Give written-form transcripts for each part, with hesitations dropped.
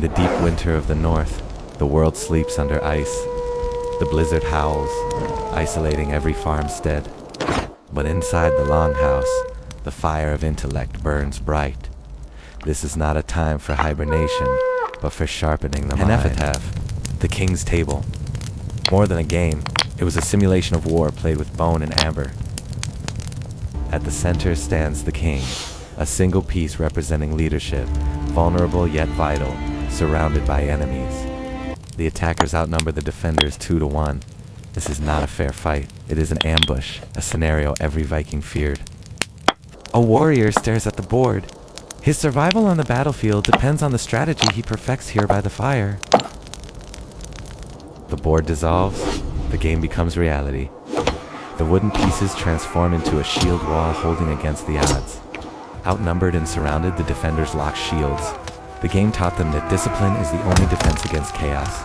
the deep winter of the north, the world sleeps under ice. The blizzard howls, isolating every farmstead. But inside the longhouse, the fire of intellect burns bright. This is not a time for hibernation, but for sharpening the mind. The king's table. More than a game, it was a simulation of war played with bone and amber. At the center stands the king, a single piece representing leadership, vulnerable yet vital, surrounded by enemies. The attackers outnumber the defenders 2-1. This is not a fair fight. It is an ambush, a scenario every Viking feared. A warrior stares at the board. His survival on the battlefield depends on the strategy he perfects here by the fire. The board dissolves, the game becomes reality. The wooden pieces transform into a shield wall holding against the odds. Outnumbered and surrounded, the defenders lock shields. The game taught them that discipline is the only defense against chaos.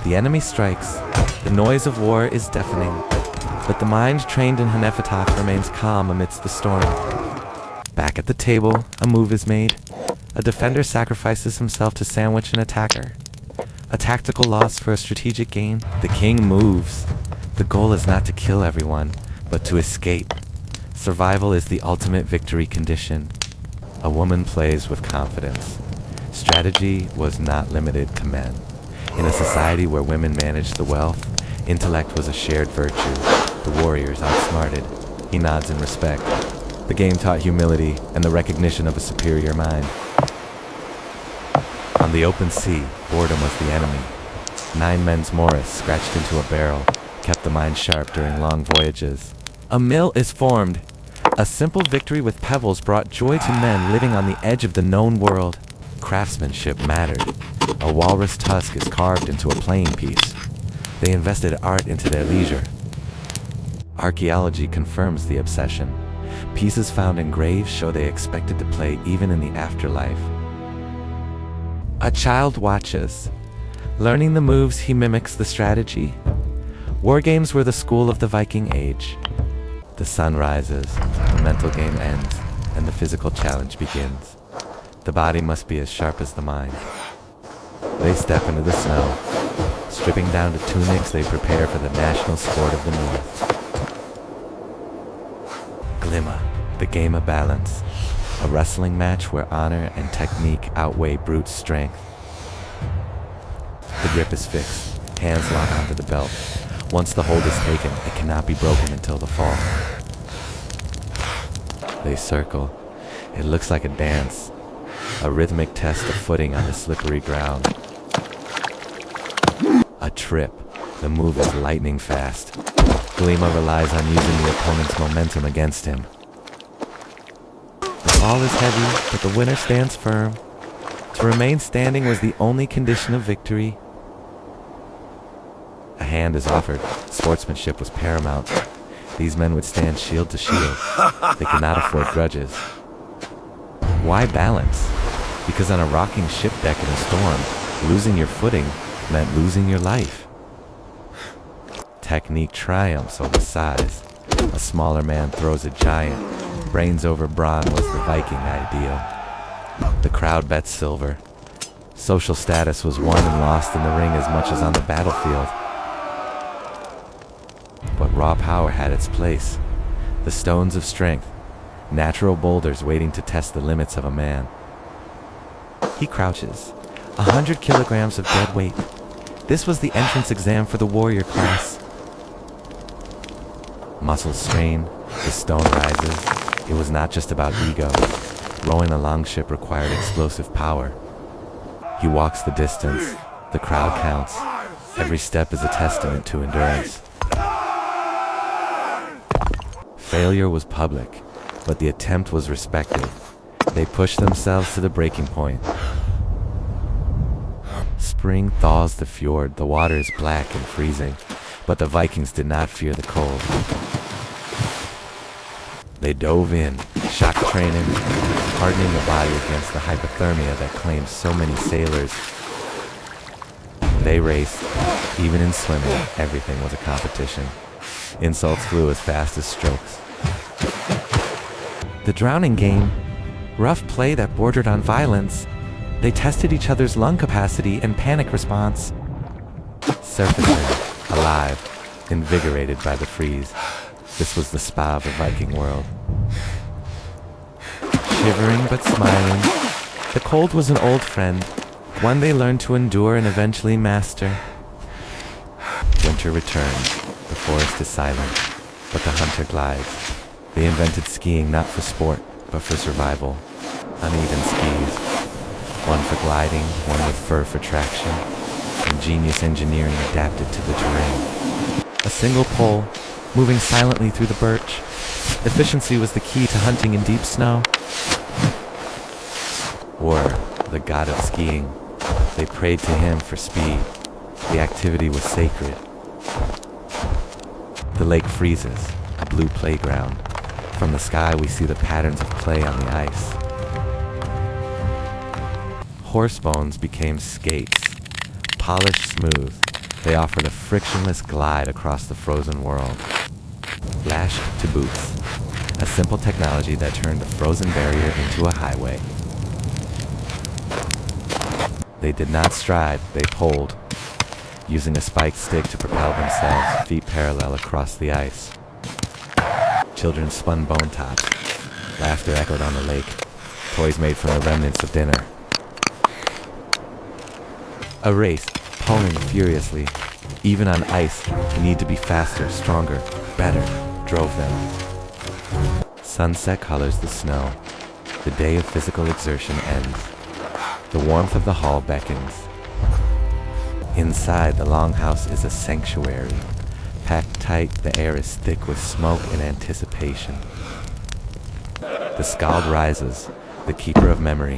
The enemy strikes. The noise of war is deafening, but the mind trained in Hnefatafl remains calm amidst the storm. Back at the table, a move is made. A defender sacrifices himself to sandwich an attacker. A tactical loss for a strategic gain. The king moves. The goal is not to kill everyone, but to escape. Survival is the ultimate victory condition. A woman plays with confidence. Strategy was not limited to men. In a society where women managed the wealth, intellect was a shared virtue. The warriors outsmarted. He nods in respect. The game taught humility and the recognition of a superior mind. On the open sea, boredom was the enemy. 9 men's Morris, scratched into a barrel, kept the mind sharp during long voyages. A mill is formed. A simple victory with pebbles brought joy to men living on the edge of the known world. Craftsmanship mattered. A walrus tusk is carved into a playing piece. They invested art into their leisure. Archaeology confirms the obsession. Pieces found in graves show they expected to play even in the afterlife. A child watches. Learning the moves, he mimics the strategy. War games were the school of the Viking Age. The sun rises, the mental game ends, and the physical challenge begins. The body must be as sharp as the mind. They step into the snow. Stripping down to tunics, they prepare for the national sport of the North. Glimma, the game of balance. A wrestling match where honor and technique outweigh brute strength. The grip is fixed. Hands lock onto the belt. Once the hold is taken, it cannot be broken until the fall. They circle. It looks like a dance. A rhythmic test of footing on the slippery ground. A trip. The move is lightning fast. Glimma relies on using the opponent's momentum against him. The fall is heavy, but the winner stands firm. To remain standing was the only condition of victory. A hand is offered. Sportsmanship was paramount. These men would stand shield to shield. They could not afford grudges. Why balance? Because on a rocking ship deck in a storm, losing your footing meant losing your life. Technique triumphs over size. A smaller man throws a giant. Brains over brawn was the Viking ideal. The crowd bet silver. Social status was won and lost in the ring as much as on the battlefield. But raw power had its place. The stones of strength, natural boulders waiting to test the limits of a man. He crouches, 100 kilograms of dead weight. This was the entrance exam for the warrior class. Muscles strain, the stone rises. It was not just about ego. Rowing a longship required explosive power. He walks the distance. The crowd counts. Every step is a testament to endurance. Failure was public, but the attempt was respected. They pushed themselves to the breaking point. Spring thaws the fjord. The water is black and freezing, but the Vikings did not fear the cold. They dove in, shock training, hardening the body against the hypothermia that claimed so many sailors. They raced. Even in swimming, everything was a competition. Insults flew as fast as strokes. The drowning game, rough play that bordered on violence. They tested each other's lung capacity and panic response. Surfacing, alive, invigorated by the freeze. This was the spa of the Viking world. Shivering but smiling, the cold was an old friend, one they learned to endure and eventually master. Winter returns. The forest is silent, but the hunter glides. They invented skiing not for sport, but for survival. Uneven skis, one for gliding, one with fur for traction. Ingenious engineering adapted to the terrain. A single pole, moving silently through the birch. Efficiency was the key to hunting in deep snow. Or the god of skiing. They prayed to him for speed. The activity was sacred. The lake freezes, a blue playground. From the sky we see the patterns of clay on the ice. Horse bones became skates. Polished smooth, they offered a frictionless glide across the frozen world. Lashed to boots, a simple technology that turned a frozen barrier into a highway. They did not stride, they poled, using a spiked stick to propel themselves, feet parallel across the ice. Children spun bone tops. Laughter echoed on the lake, toys made from the remnants of dinner. A race, pulling furiously. Even on ice, the need to be faster, stronger, better, drove them. Sunset colors the snow. The day of physical exertion ends. The warmth of the hall beckons. Inside, the longhouse is a sanctuary. Packed tight, the air is thick with smoke and anticipation. The skald rises, the keeper of memory.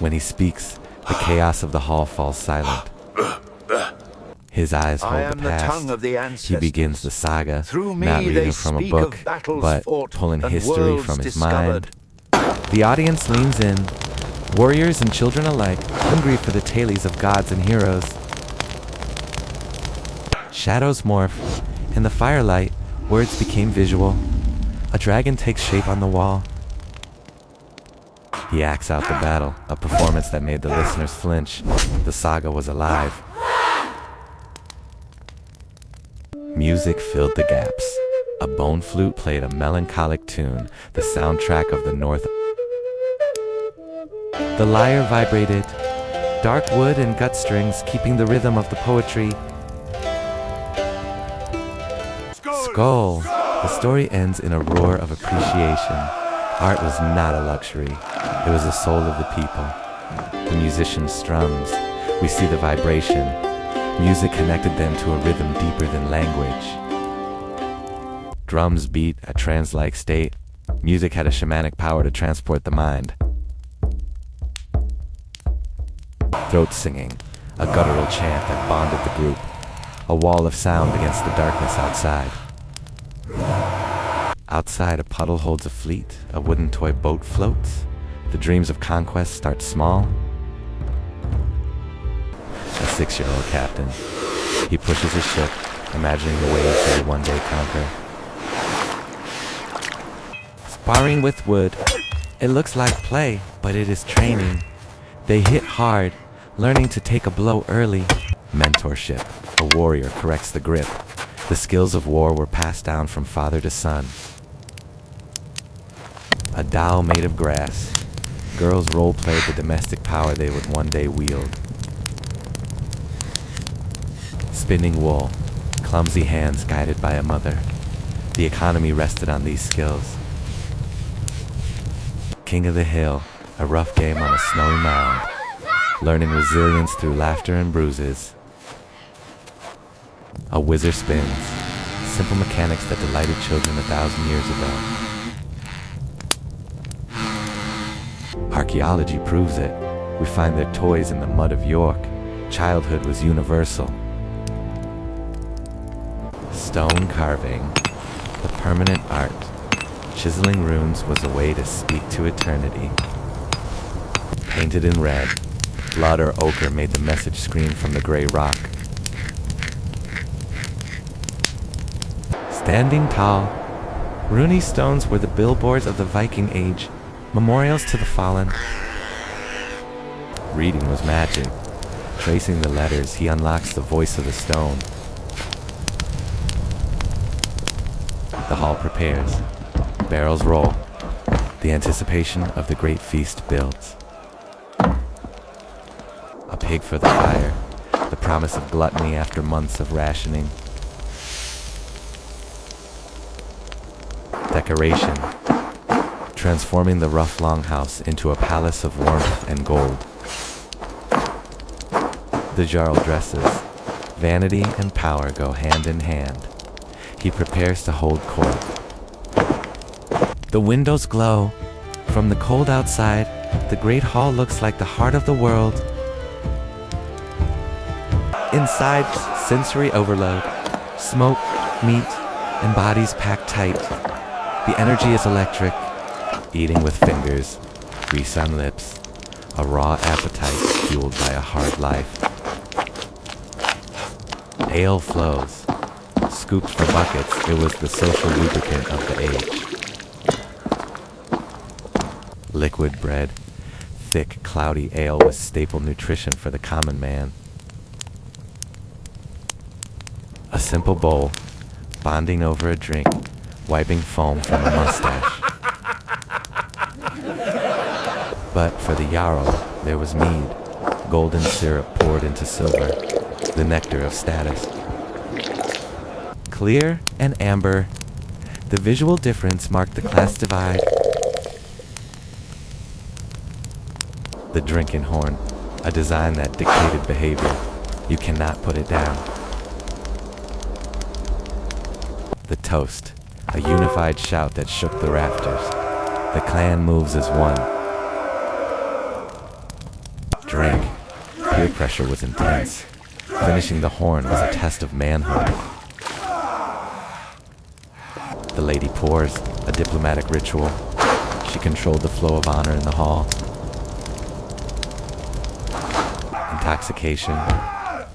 When he speaks, the chaos of the hall falls silent. His eyes hold the past. He begins the saga, not reading from a book, but pulling history from his mind. The audience leans in, warriors and children alike, hungry for the tales of gods and heroes. Shadows morph. In the firelight, words became visual. A dragon takes shape on the wall. He acts out the battle, a performance that made the listeners flinch. The saga was alive. Music filled the gaps. A bone flute played a melancholic tune, the soundtrack of the North. The lyre vibrated, dark wood and gut strings keeping the rhythm of the poetry. Skull! The story ends in a roar of appreciation. Art was not a luxury. It was the soul of the people. The musicians' strums. We see the vibration. Music connected them to a rhythm deeper than language. Drums beat a trance-like state. Music had a shamanic power to transport the mind. Throat singing, a guttural chant that bonded the group. A wall of sound against the darkness outside. Outside, a puddle holds a fleet. A wooden toy boat floats. The dreams of conquest start small. A 6-year-old captain. He pushes his ship, imagining the waves they would one day conquer. Sparring with wood. It looks like play, but it is training. They hit hard, learning to take a blow early. Mentorship. A warrior corrects the grip. The skills of war were passed down from father to son. A doll made of grass. Girls role-played the domestic power they would one day wield. Spinning wool. Clumsy hands guided by a mother. The economy rested on these skills. King of the Hill. A rough game on a snowy mound. Learning resilience through laughter and bruises. A whizzer spins. Simple mechanics that delighted children 1,000 years ago. Archaeology proves it. We find their toys in the mud of York. Childhood was universal. Stone carving. The permanent art. Chiseling runes was a way to speak to eternity. Painted in red. Blood or ochre made the message scream from the gray rock. Standing tall. Rune stones were the billboards of the Viking Age, memorials to the fallen. Reading was magic. Tracing the letters, he unlocks the voice of the stone. The hall prepares. Barrels roll. The anticipation of the great feast builds. A pig for the fire. The promise of gluttony after months of rationing. Decoration. Transforming the rough longhouse into a palace of warmth and gold. The Jarl dresses. Vanity and power go hand in hand. He prepares to hold court. The windows glow. From the cold outside, the great hall looks like the heart of the world. Inside, sensory overload. Smoke, meat, and bodies packed tight. The energy is electric. Eating with fingers, grease on lips, a raw appetite fueled by a hard life. Ale flows. Scooped for buckets, it was the social lubricant of the age. Liquid bread, thick, cloudy ale was staple nutrition for the common man. A simple bowl, bonding over a drink, wiping foam from a mustache. But for the Jarl, there was mead, golden syrup poured into silver, the nectar of status. Clear and amber, the visual difference marked the class divide. The drinking horn, a design that dictated behavior. You cannot put it down. The toast, a unified shout that shook the rafters. The clan moves as one. Drink. Peer pressure was intense. Finishing the horn was a test of manhood. The lady pours, a diplomatic ritual. She controlled the flow of honor in the hall. Intoxication.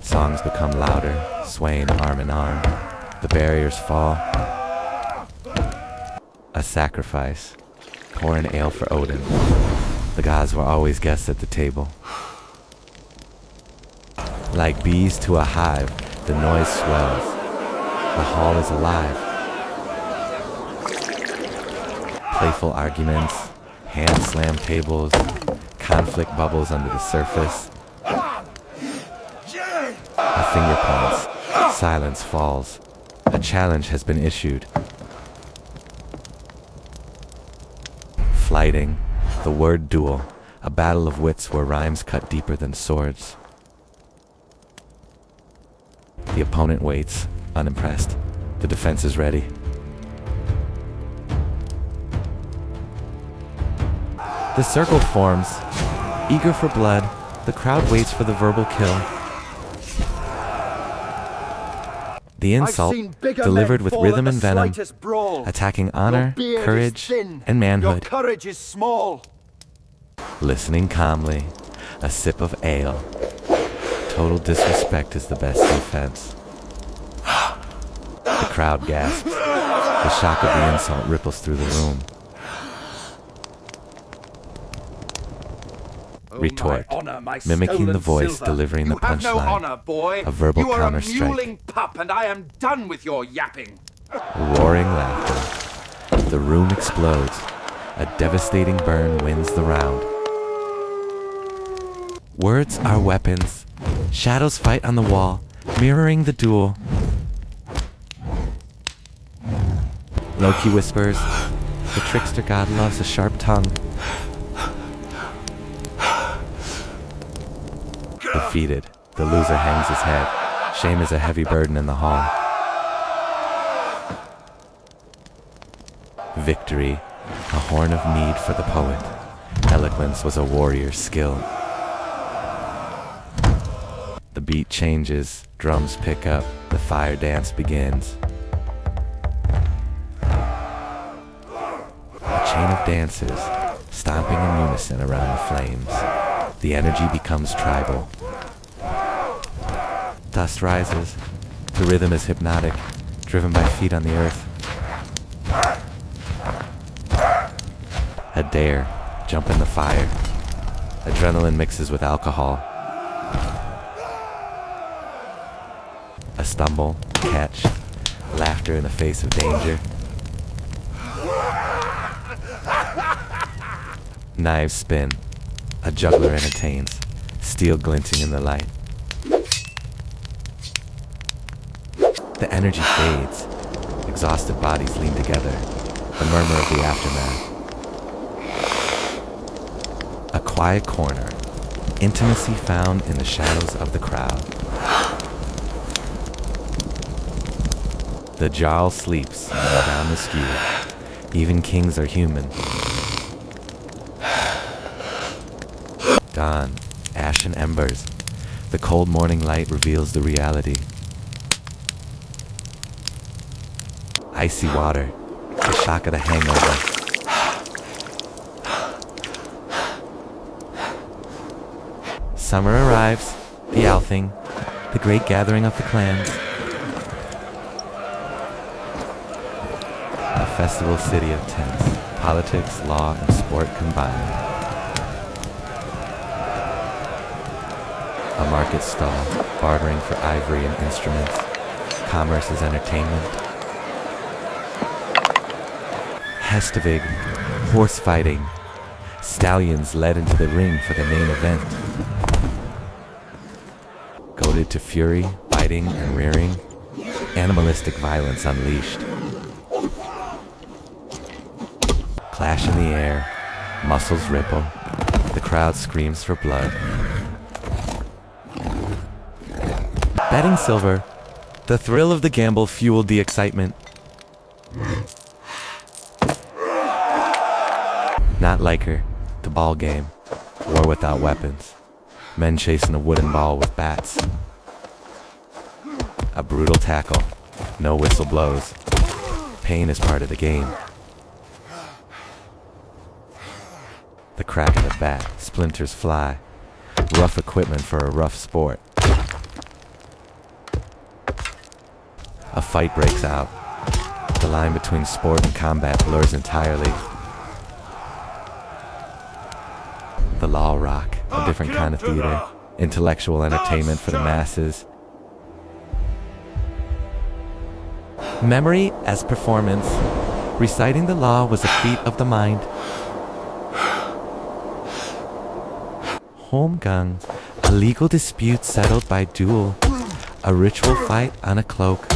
Songs become louder, swaying arm in arm. The barriers fall. A sacrifice. Pour an ale for Odin. The gods were always guests at the table. Like bees to a hive, the noise swells. The hall is alive. Playful arguments, hand-slammed tables, conflict bubbles under the surface. A finger points, silence falls. A challenge has been issued. Flighting, the word duel, a battle of wits where rhymes cut deeper than swords. The opponent waits, unimpressed. The defense is ready. The circle forms. Eager for blood, the crowd waits for the verbal kill. The insult, delivered with rhythm and venom, attacking honor, courage, and manhood. Your courage is small. Listening calmly, a sip of ale. Total disrespect is the best defense. The crowd gasps. The shock of the insult ripples through the room. Retort, mimicking the voice, delivering the punchline. A verbal counter-strike. You are a mewling pup, and I am done with your yapping. Roaring laughter. The room explodes. A devastating burn wins the round. Words are weapons. Shadows fight on the wall, mirroring the duel. Loki whispers, the trickster god loves a sharp tongue. Defeated, the loser hangs his head. Shame is a heavy burden in the hall. Victory, a horn of mead for the poet. Eloquence was a warrior's skill. The beat changes, drums pick up, the fire dance begins. A chain of dancers, stomping in unison around the flames. The energy becomes tribal. Dust rises. The rhythm is hypnotic, driven by feet on the earth. A dare, jump in the fire. Adrenaline mixes with alcohol. A stumble, catch, laughter in the face of danger. Knives spin. A juggler entertains, steel glinting in the light. The energy fades. Exhausted bodies lean together. The murmur of the aftermath. A quiet corner. Intimacy found in the shadows of the crowd. The jarl sleeps down the skew. Even kings are human. Dawn, ash and embers. The cold morning light reveals the reality. Icy water, the shock of the hangover. Summer arrives, the Althing, the great gathering of the clans. A festival city of tents, politics, law, and sport combined. A market stall, bartering for ivory and instruments. Commerce is entertainment. Hestivig, horse fighting. Stallions led into the ring for the main event. Goaded to fury, biting and rearing. Animalistic violence unleashed. Clash in the air, muscles ripple. The crowd screams for blood. Betting silver, the thrill of the gamble fueled the excitement. Not like her, the ball game, war without weapons, men chasing a wooden ball with bats. A brutal tackle, no whistle blows. Pain is part of the game. The crack of the bat, splinters fly. Rough equipment for a rough sport. A fight breaks out. The line between sport and combat blurs entirely. The law rock, a different kind of theater. Intellectual entertainment for the masses. Memory as performance. Reciting the law was a feat of the mind. Holmgang, a legal dispute settled by duel. A ritual fight on a cloak.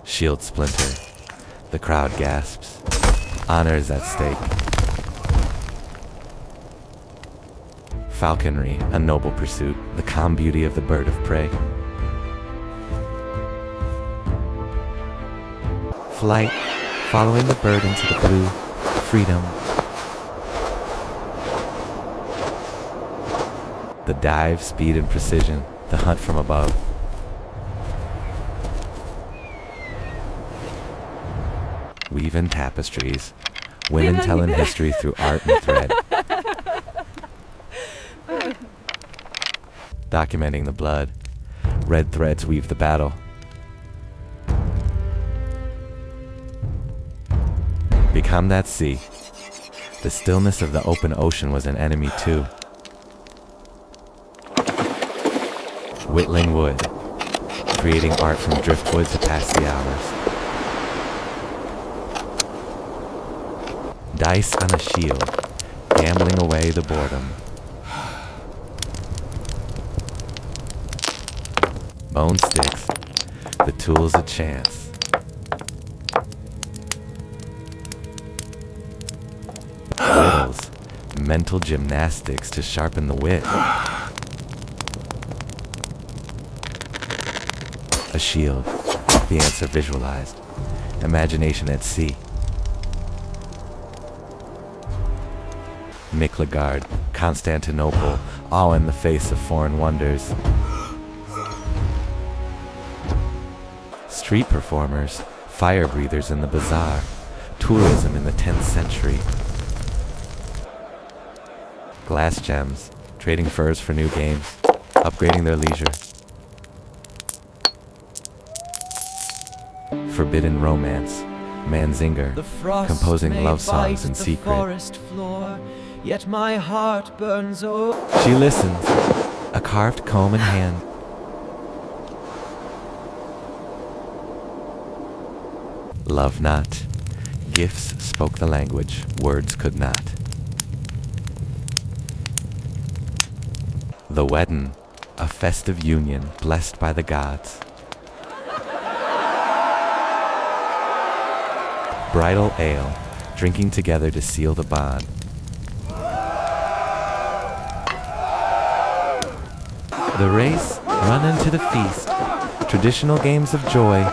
Shield splinter. The crowd gasps. Honor is at stake. Falconry, a noble pursuit. The calm beauty of the bird of prey. Flight, following the bird into the blue. Freedom. The dive, speed, and precision. The hunt from above. Weaving tapestries. Women telling history through art and thread. Documenting the blood. Red threads weave the battle. Become that sea. The stillness of the open ocean was an enemy too. Whittling wood. Creating art from driftwood to pass the hours. Dice on a shield, gambling away the boredom. Bone sticks, the tools of chance. Riddles, mental gymnastics to sharpen the wit. A shield, the answer visualized. Imagination at sea. Miklagard, Constantinople, awe in the face of foreign wonders. Street performers, fire breathers in the bazaar, tourism in the 10th century. Glass gems, trading furs for new games, upgrading their leisure. Forbidden romance, Manzinger, composing love songs in secret. yet my heart burns over. She listens, a carved comb in hand. Love not. Gifts spoke the language, words could not. The wedding, a festive union blessed by the gods. Bridal ale, drinking together to seal the bond. The race, run into the feast, traditional games of joy.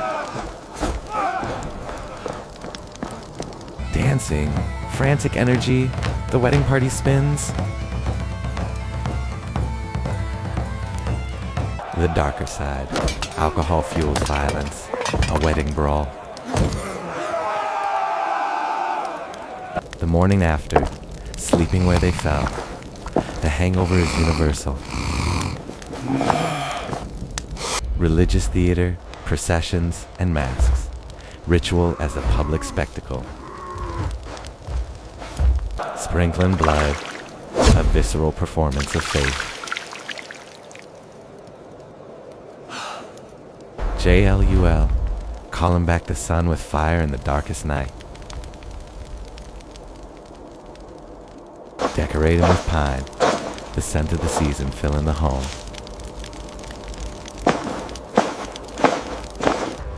Dancing, frantic energy, the wedding party spins. The darker side, alcohol fuels violence, a wedding brawl. The morning after, sleeping where they fell, the hangover is universal. Religious theater, processions, and masks, ritual as a public spectacle. Sprinkling blood, a visceral performance of faith. JLUL, calling back the sun with fire in the darkest night. Decorating with pine, the scent of the season filling the home.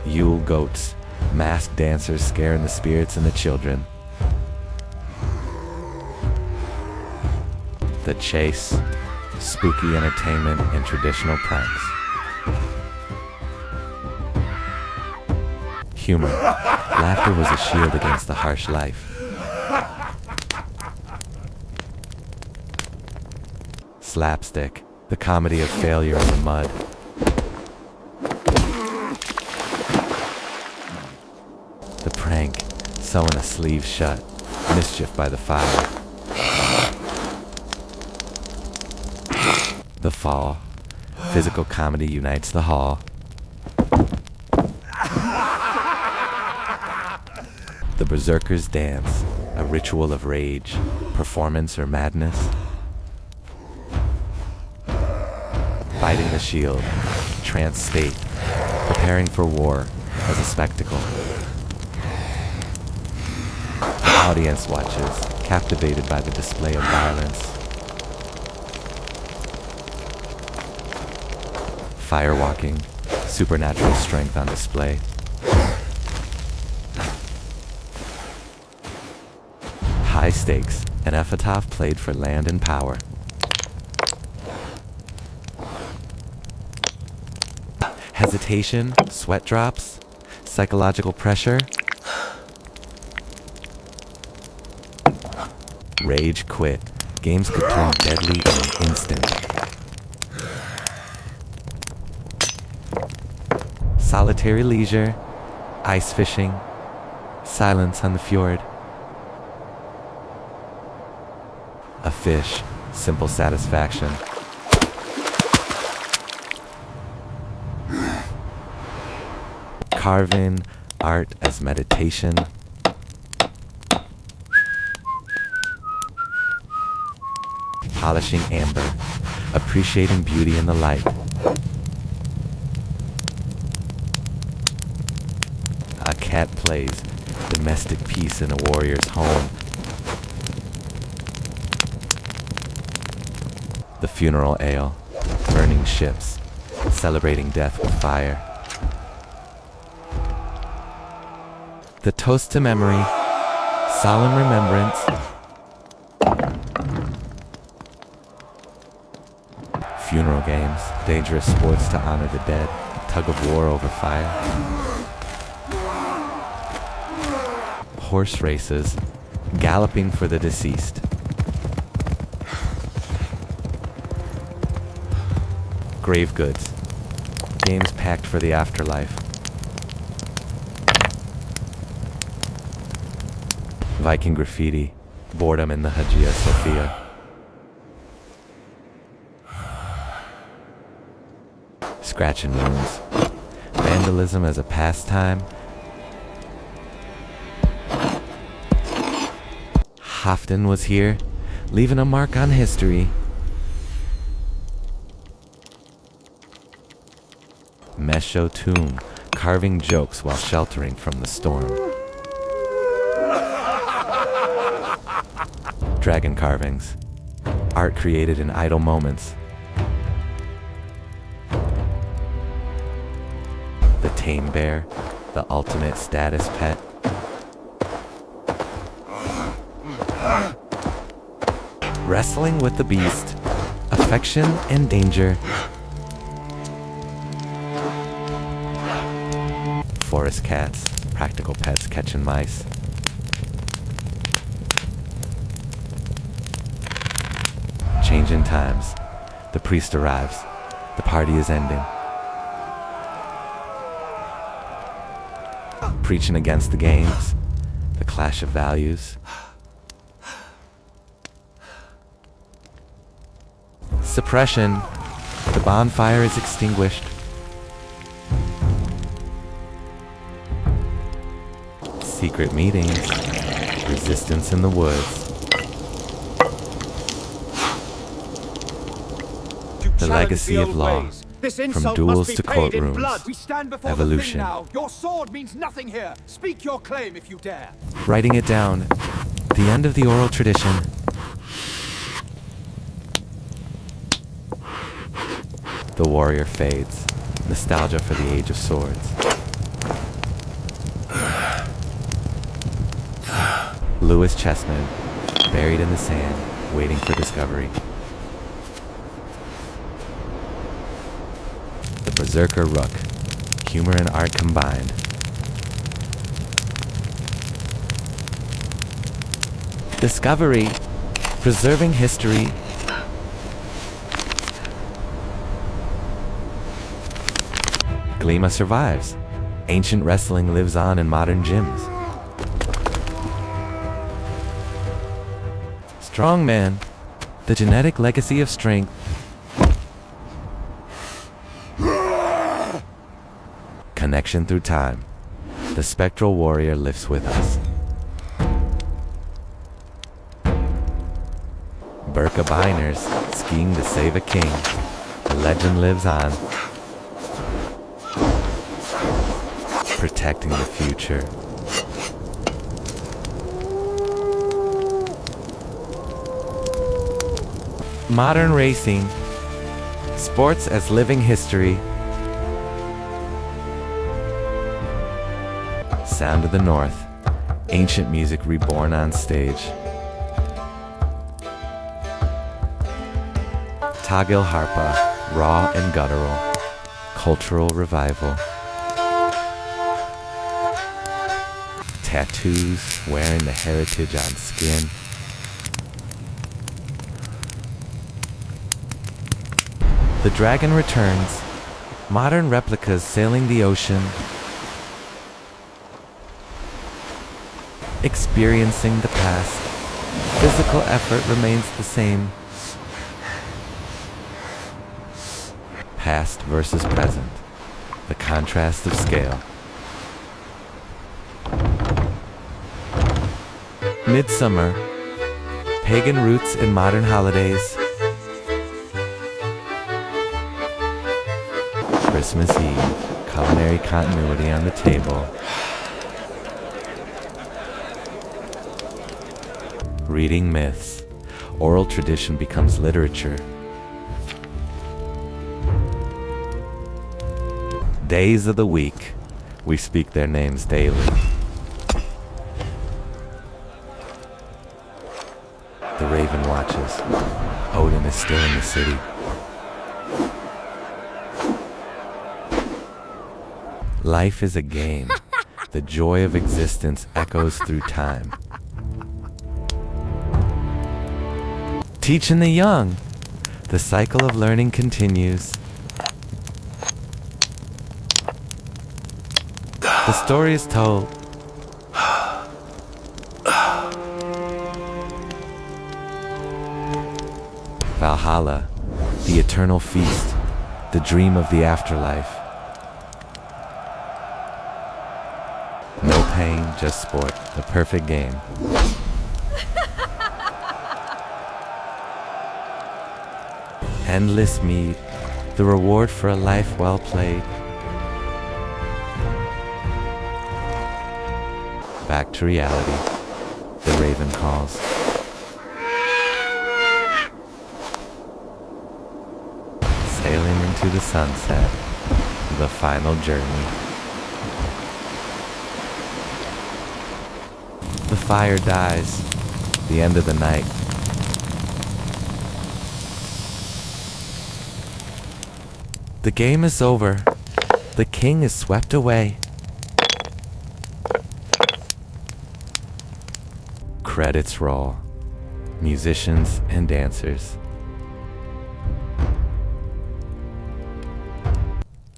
Yule goats, masked dancers scaring the spirits and the children. The chase, spooky entertainment and traditional pranks. Humor, laughter was a shield against the harsh life. Slapstick, the comedy of failure in the mud. The prank, sewing a sleeve shut, mischief by the fire. The fall, physical comedy unites the hall. The berserker's dance, a ritual of rage, performance or madness. Fighting the shield, trance state, preparing for war as a spectacle. The audience watches, captivated by the display of violence. Firewalking, supernatural strength on display. High stakes, an epitaph played for land and power. Hesitation, sweat drops, psychological pressure. Rage quit. Games could turn deadly in an instant. Solitary leisure, ice fishing, silence on the fjord. A fish, simple satisfaction. Carving, art as meditation. Polishing amber, appreciating beauty in the light. A cat plays, domestic peace in a warrior's home. The funeral ale, burning ships, celebrating death with fire. The toast to memory, solemn remembrance. Funeral games, dangerous sports to honor the dead, tug of war over fire. Horse races, galloping for the deceased. Grave goods, games packed for the afterlife. Viking graffiti, boredom in the Hagia Sophia. Scratching wounds, vandalism as a pastime. Hofton was here, leaving a mark on history. Mesho tomb, carving jokes while sheltering from the storm. Dragon carvings, art created in idle moments. The tame bear, the ultimate status pet. Wrestling with the beast, affection and danger. Forest cats, practical pets catching mice. Changing times. The priest arrives. The party is ending. Preaching against the games. The clash of values. Suppression. The bonfire is extinguished. Secret meetings. Resistance in the woods. The legacy of law. From duels to courtrooms. Evolution. Now. Your sword means nothing here. Speak your claim if you dare. Writing it down. The end of the oral tradition. The warrior fades. Nostalgia for the age of swords. Lewis Chessman, buried in the sand, waiting for discovery. The berserker rook, humor and art combined. Discovery, preserving history. Glima survives. Ancient wrestling lives on in modern gyms. Strongman, the genetic legacy of strength. Connection through time. The spectral warrior lifts with us. Burka Biners, skiing to save a king. The legend lives on. Protecting the future. Modern racing. Sports as living history. Sound of the North. Ancient music reborn on stage. Tagil Harpa, raw and guttural. Cultural revival. Tattoos, wearing the heritage on skin. The dragon returns. Modern replicas sailing the ocean. Experiencing the past. Physical effort remains the same. Past versus present. The contrast of scale. Midsummer. Pagan roots in modern holidays. Christmas Eve. Culinary continuity on the table. Reading myths. Oral tradition becomes literature. Days of the week. We speak their names daily. The raven watches. Odin is still in the city. Life is a game. The joy of existence echoes through time. Teaching the young. The cycle of learning continues. The story is told. Valhalla, the eternal feast, the dream of the afterlife. No pain, just sport, the perfect game. Endless mead, the reward for a life well played. Back to reality, the raven calls. Sailing into the sunset, the final journey. The fire dies, the end of the night. The game is over. The king is swept away. Credits roll. Musicians and dancers.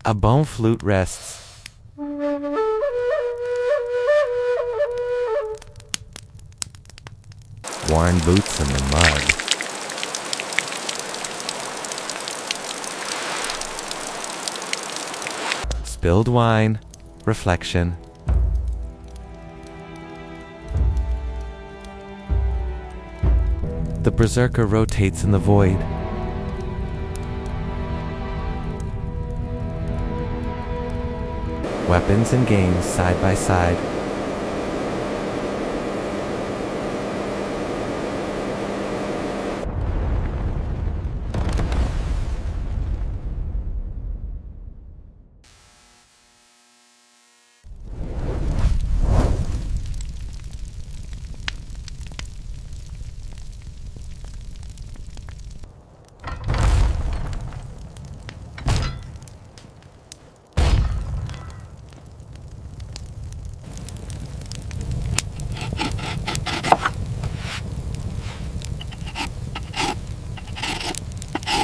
A bone flute rests. Worn boots in the mud. Spilled wine, reflection. The berserker rotates in the void. Weapons and games side by side.